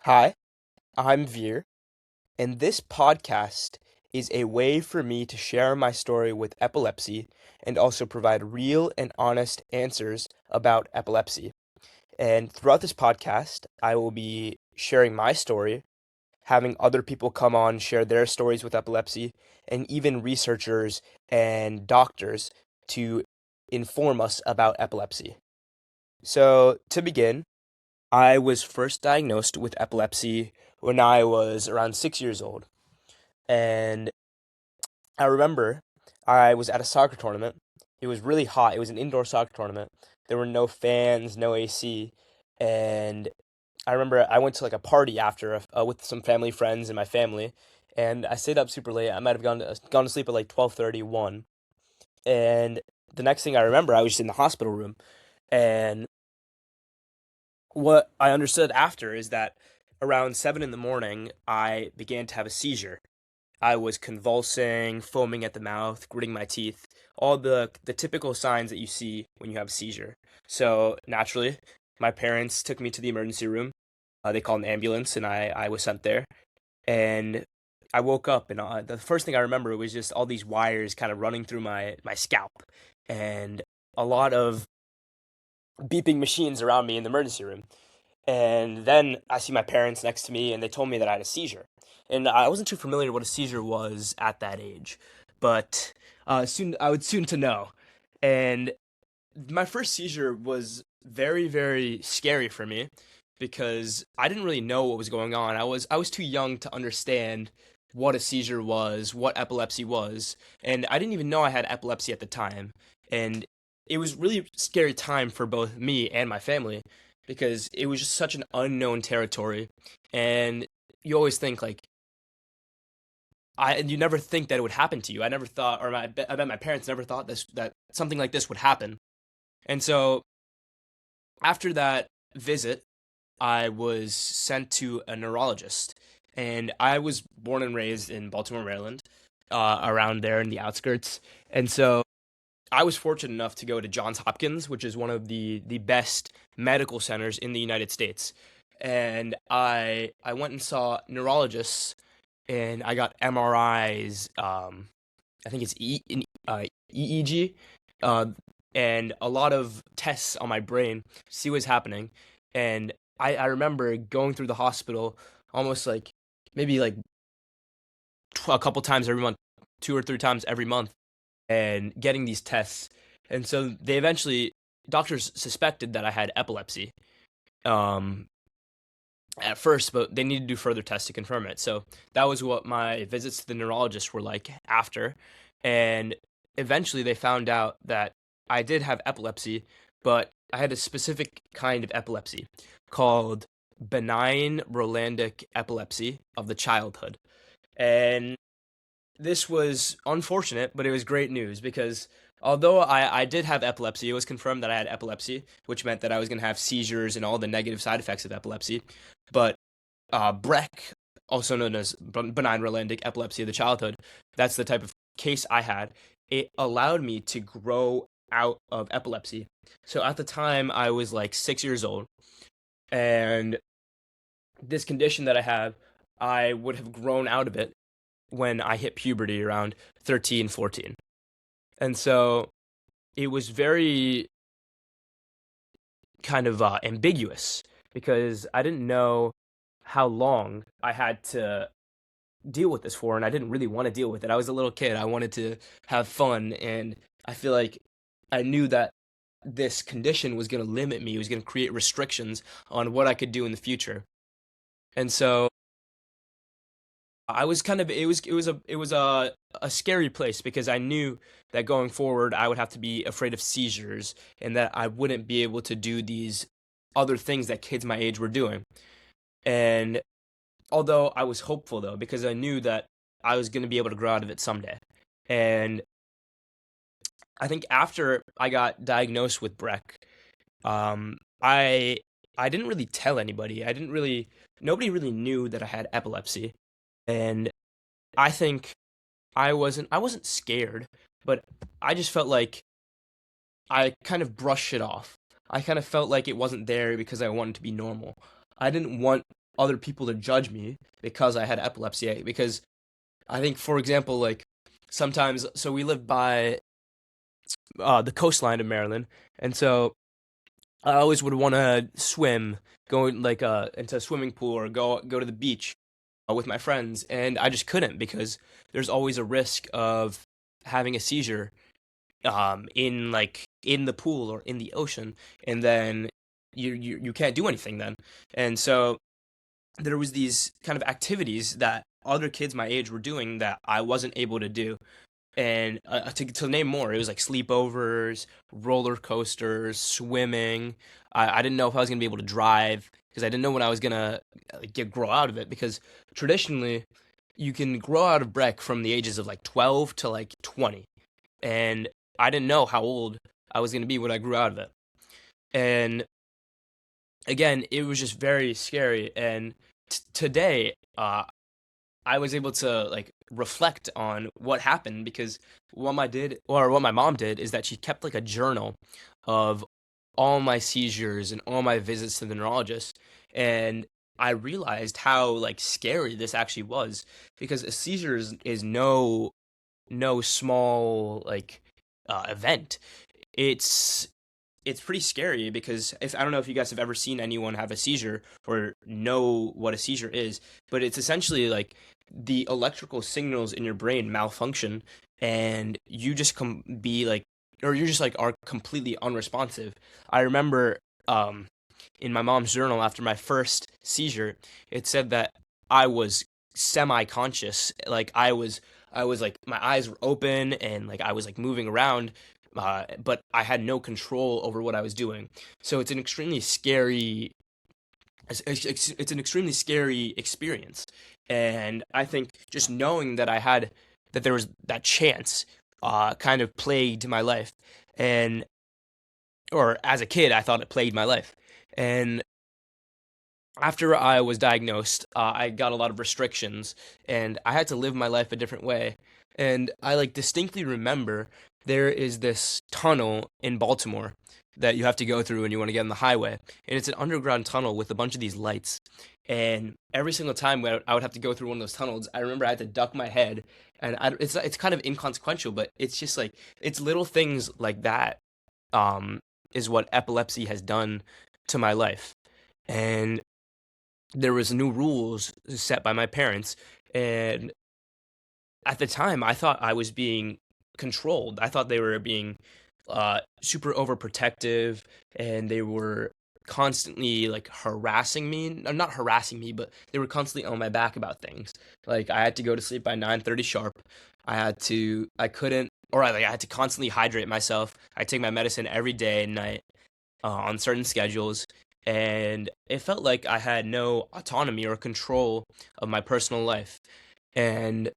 Hi, I'm Veer, and this podcast is a way for me to share my story with epilepsy and also provide real and honest answers about epilepsy. And throughout this podcast, I will be sharing my story, having other people come on share their stories with epilepsy, and even researchers and doctors to inform us about epilepsy. So, to begin, I was first diagnosed with epilepsy when I was around 6 years old. And I remember I was at a soccer tournament. It was really hot. It was an indoor soccer tournament. There were no fans, no AC. And I remember I went to like a party after with some family friends and my family. And I stayed up super late. I might have gone to sleep at like 12:30, 1. And the next thing I remember, I was just in the hospital room. And what I understood after is that around 7 in the morning, I began to have a seizure. I was convulsing, foaming at the mouth, gritting my teeth, all the typical signs that you see when you have a seizure. So naturally, my parents took me to the emergency room. They called an ambulance, and I was sent there. And I woke up, and the first thing I remember was just all these wires kind of running through my scalp, and a lot of beeping machines around me in the emergency room. And then I see my parents next to me, and they told me that I had a seizure. And I wasn't too familiar what a seizure was at that age, but soon I would soon to know. And my first seizure was very, very scary for me because I didn't really know what was going on. I was too young to understand what a seizure was, what epilepsy was, and I didn't even know I had epilepsy at the time. And it was really scary time for both me and my family because it was just such an unknown territory. And you always think like you never think that it would happen to you. I never thought, or I bet my parents never thought that something like this would happen. And so after that visit, I was sent to a neurologist. And I was born and raised in Baltimore, Maryland, around there in the outskirts. And so I was fortunate enough to go to Johns Hopkins, which is one of the best medical centers in the United States. And I went and saw neurologists, and I got MRIs. I think it's EEG, uh, and a lot of tests on my brain, see what's happening. And I remember going through the hospital almost like maybe like a couple times every month, 2 or 3 times every month, and getting these tests. And so they eventually, doctors suspected that I had epilepsy um, at first, but they needed to do further tests to confirm it. So that was what my visits to the neurologist were like after. And eventually they found out that I did have epilepsy, but I had a specific kind of epilepsy called benign Rolandic epilepsy of the childhood. And this was unfortunate, but it was great news because although I did have epilepsy, it was confirmed that I had epilepsy, which meant that I was going to have seizures and all the negative side effects of epilepsy. But Breck, also known as benign Rolandic epilepsy of the childhood, that's the type of case I had. It allowed me to grow out of epilepsy. So at the time, I was like 6 years old, and this condition that I have, I would have grown out of it when I hit puberty around 13, 14. And so it was very kind of ambiguous because I didn't know how long I had to deal with this for, and I didn't really want to deal with it. I was a little kid. I wanted to have fun, and I feel like I knew that this condition was going to limit me, it was going to create restrictions on what I could do in the future. And so I was kind of it was a scary place because I knew that going forward I would have to be afraid of seizures and that I wouldn't be able to do these other things that kids my age were doing. And although I was hopeful though because I knew that I was going to be able to grow out of it someday. And I think after I got diagnosed with Breck, um, I I didn't really tell anybody. I didn't really Nobody really knew that I had epilepsy. And I think I wasn't scared, but I just felt like I kind of brushed it off. I kind of felt like it wasn't there because I wanted to be normal. I didn't want other people to judge me because I had epilepsy. Because I think, for example, like sometimes, so we live by the coastline of Maryland, and so I always would want to swim, go like into a swimming pool or go to the beach with my friends, and I just couldn't because there's always a risk of having a seizure in in the pool or in the ocean, and then you can't do anything then. And so there was these kind of activities that other kids my age were doing that I wasn't able to do. And to name more, it was like sleepovers, roller coasters, swimming. I didn't know if I was gonna be able to drive because I didn't know when I was gonna grow out of it. Because traditionally, you can grow out of Breck from the ages of like 12 to like 20, and I didn't know how old I was gonna be when I grew out of it. And again, it was just very scary. And today, I was able to like reflect on what happened because what my mom did is that she kept like a journal of all my seizures and all my visits to the neurologist. And I realized how like scary this actually was because a seizure is no small event. It's it's pretty scary because if I don't know if you guys have ever seen anyone have a seizure or know what a seizure is, but it's essentially like the electrical signals in your brain malfunction and you just be like or you just like are completely unresponsive. I remember in my mom's journal after my first seizure, it said that I was semi-conscious. Like I was like my eyes were open and like I was like moving around, but I had no control over what I was doing. So it's an extremely scary experience. And I think just knowing that there was that chance kind of plagued my life. And or as a kid, I thought it plagued my life. And after I was diagnosed, I got a lot of restrictions and I had to live my life a different way. And I like distinctly remember there is this tunnel in Baltimore that you have to go through when you want to get on the highway. And it's an underground tunnel with a bunch of these lights. And every single time when I would have to go through one of those tunnels, I remember I had to duck my head. And it's kind of inconsequential, but it's just like it's little things like that is what epilepsy has done to my life. And there was new rules set by my parents, and at the time I thought I was being controlled. I thought they were being super overprotective, and they were constantly like harassing me. Not harassing me, but they were constantly on my back about things. Like I had to go to sleep by 9:30 sharp. I couldn't or I had to constantly hydrate myself. I take my medicine every day and night on certain schedules, and it felt like I had no autonomy or control of my personal life. And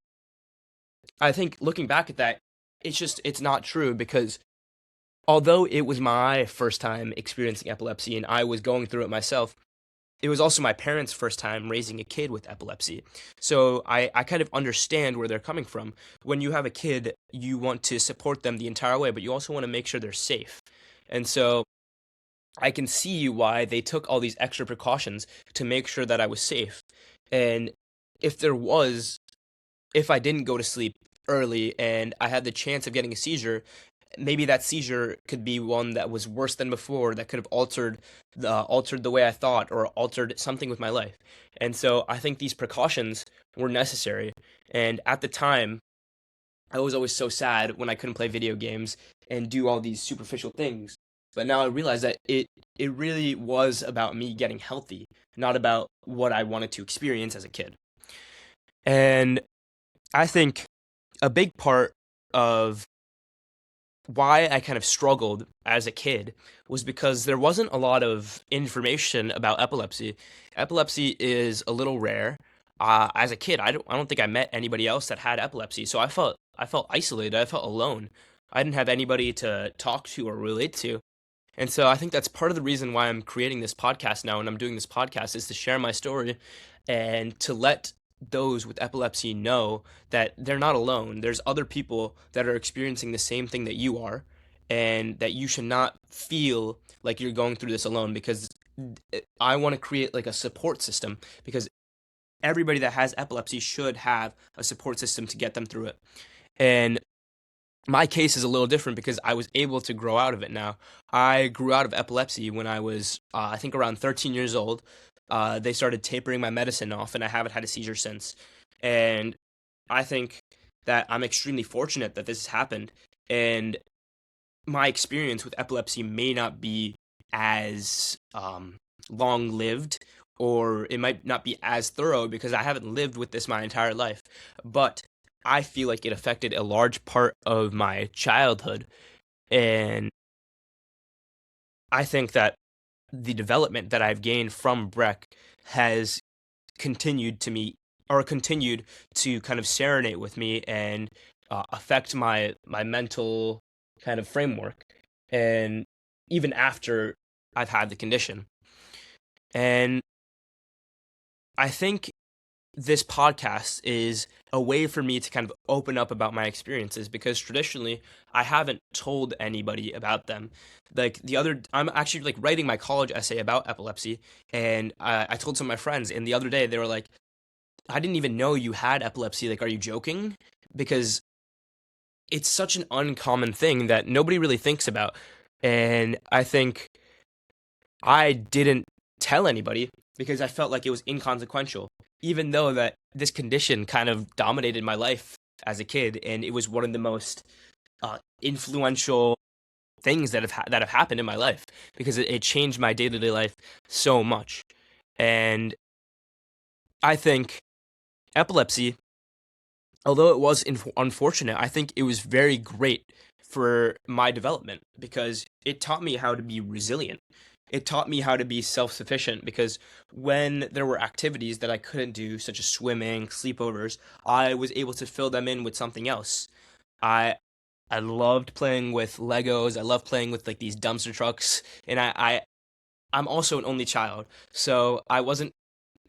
I think looking back at that, it's not true because although it was my first time experiencing epilepsy and I was going through it myself, it was also my parents' first time raising a kid with epilepsy. So I kind of understand where they're coming from. When you have a kid, you want to support them the entire way, but you also want to make sure they're safe. And so I can see why they took all these extra precautions to make sure that I was safe. And if there was, if I didn't go to sleep early and I had the chance of getting a seizure, maybe that seizure could be one that was worse than before, that could have altered the way I thought or altered something with my life. And so I think these precautions were necessary. And at the time, I was always so sad when I couldn't play video games and do all these superficial things. But now I realize that it really was about me getting healthy, not about what I wanted to experience as a kid. And I think a big part of why I kind of struggled as a kid was because there wasn't a lot of information about epilepsy. Epilepsy is a little rare. As a kid, I don't think I met anybody else that had epilepsy, so I felt isolated. I felt alone. I didn't have anybody to talk to or relate to. And so I think that's part of the reason why I'm creating this podcast now and I'm doing this podcast is to share my story and to let those with epilepsy know that they're not alone. There's other people that are experiencing the same thing that you are, and that you should not feel like you're going through this alone because I want to create like a support system because everybody that has epilepsy should have a support system to get them through it. And my case is a little different because I was able to grow out of it now. I grew out of epilepsy when I was, I think, around 13 years old. They started tapering my medicine off, and I haven't had a seizure since. And I think that I'm extremely fortunate that this has happened. And my experience with epilepsy may not be as long lived, or it might not be as thorough because I haven't lived with this my entire life. But I feel like it affected a large part of my childhood. And I think that the development that I've gained from Breck has continued to me or continued to kind of serenade with me and affect my mental kind of framework, and even after I've had the condition. And I think this podcast is a way for me to kind of open up about my experiences because traditionally I haven't told anybody about them. Like I'm actually like writing my college essay about epilepsy, and I told some of my friends, and the other day they were like, I didn't even know you had epilepsy. Like, are you joking? Because it's such an uncommon thing that nobody really thinks about. And I think I didn't tell anybody because I felt like it was inconsequential, even though that this condition kind of dominated my life as a kid, and it was one of the most influential things that have happened in my life because it changed my day to day life so much. And I think epilepsy, although it was unfortunate, I think it was very great for my development because it taught me how to be resilient. It taught me how to be self sufficient because when there were activities that I couldn't do, such as swimming, sleepovers, I was able to fill them in with something else. I I loved playing with Legos. I loved playing with like these dumpster trucks, and I'm also an only child, so I wasn't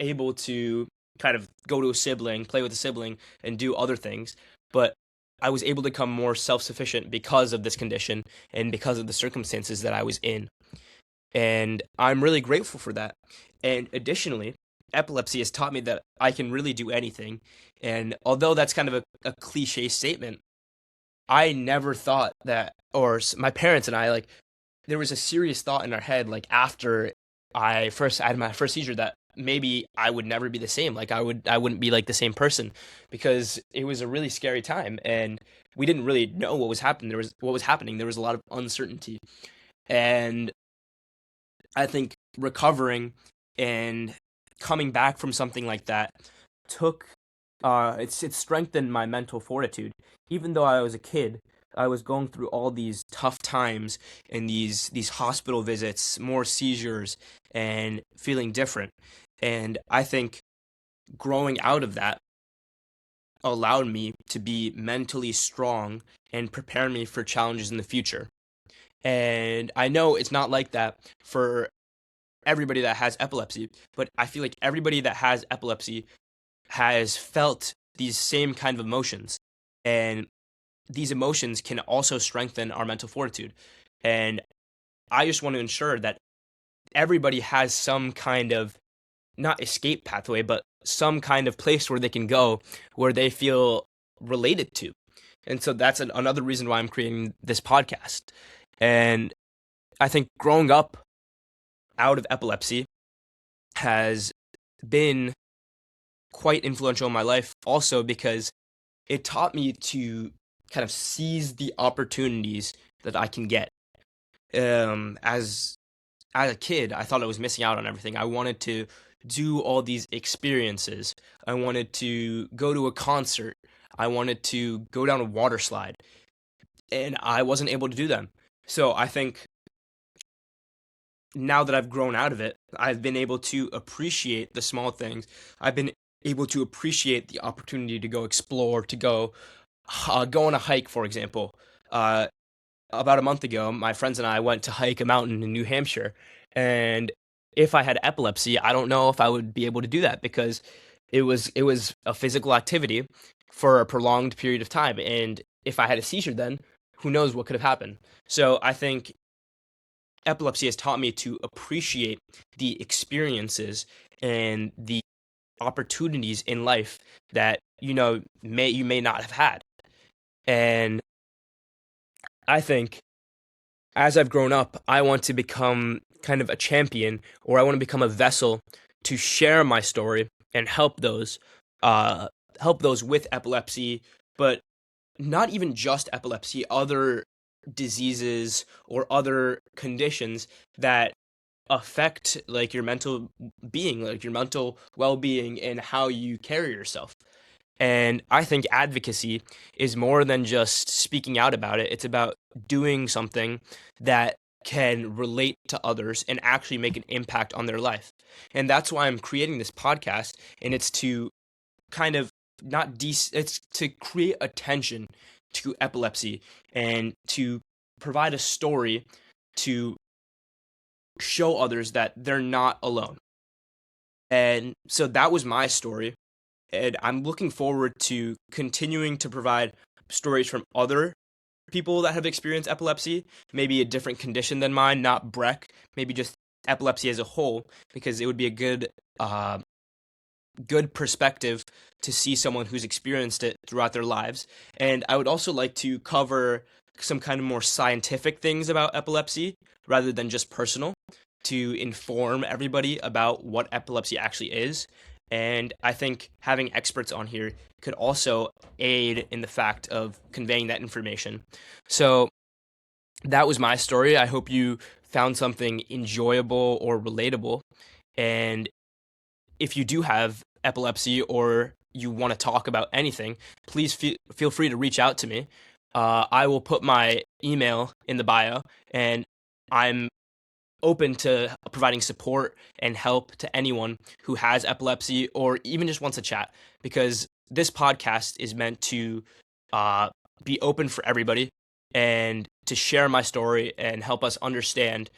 able to kind of go to a sibling, play with a sibling, and do other things. But I was able to become more self sufficient because of this condition and because of the circumstances that I was in. And I'm really grateful for that. And additionally, epilepsy has taught me that I can really do anything. And although that's kind of a cliche statement, I never thought that, or my parents and I, like, there was a serious thought in our head, like, after I first had my first seizure, that maybe I would never be the same. Like, I wouldn't be like the same person because it was a really scary time and we didn't really know what was happening. There was a lot of uncertainty. And I think recovering and coming back from something like that took it strengthened my mental fortitude. Even though I was a kid, I was going through all these tough times and these hospital visits, more seizures, and feeling different. And I think growing out of that allowed me to be mentally strong and prepare me for challenges in the future. And I know it's not like that for everybody that has epilepsy, but I feel like everybody that has epilepsy has felt these same kind of emotions. And these emotions can also strengthen our mental fortitude. And I just want to ensure that everybody has some kind of, not escape pathway, but some kind of place where they can go where they feel related to. And so that's another reason why I'm creating this podcast. And I think growing up out of epilepsy has been quite influential in my life also because it taught me to kind of seize the opportunities that I can get. As a kid, I thought I was missing out on everything. I wanted to do all these experiences. I wanted to go to a concert. I wanted to go down a water slide, and I wasn't able to do them. So I think now that I've grown out of it, I've been able to appreciate the small things. I've been able to appreciate the opportunity to go explore, to go on a hike, for example. Uh, about a month ago, my friends and I went to hike a mountain in New Hampshire, and if I had epilepsy, I don't know if I would be able to do that because it was a physical activity for a prolonged period of time, and if I had a seizure, then who knows what could have happened. So I think epilepsy has taught me to appreciate the experiences and the opportunities in life that you may not have had. And I think as I've grown up, I want to become kind of a champion, or I want to become a vessel to share my story and uh, help those with epilepsy, but not even just epilepsy, other diseases or other conditions that affect like your mental being, like your mental well-being and how you carry yourself. And I think advocacy is more than just speaking out about it. It's about doing something that can relate to others and actually make an impact on their life. And that's why I'm creating this podcast. And it's to kind of it's to create attention to epilepsy and to provide a story to show others that they're not alone. And so that was my story. And I'm looking forward to continuing to provide stories from other people that have experienced epilepsy, maybe a different condition than mine, not Breck, maybe just epilepsy as a whole, because it would be a good perspective to see someone who's experienced it throughout their lives. And I would also like to cover some kind of more scientific things about epilepsy rather than just personal, to inform everybody about what epilepsy actually is. And I think having experts on here could also aid in the fact of conveying that information. So that was my story. I hope you found something enjoyable or relatable. And if you do have epilepsy or you want to talk about anything, please feel free to reach out to me. I will put my email in the bio, and I'm open to providing support and help to anyone who has epilepsy or even just wants to chat, because this podcast is meant to be open for everybody and to share my story and help us understand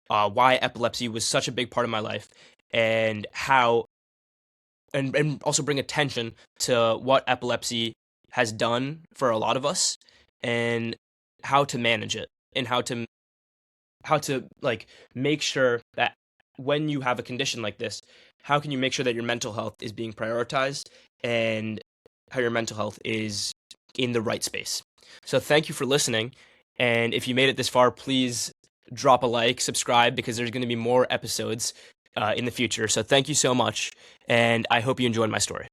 why epilepsy was such a big part of my life, and how and also bring attention to what epilepsy has done for a lot of us, and how to manage it, and how to like make sure that when you have a condition like this, how can you make sure that your mental health is being prioritized and how your mental health is in the right space. So thank you for listening. And if you made it this far, please drop a like, subscribe, because there's going to be more episodes in the future. So thank you so much. And I hope you enjoyed my story.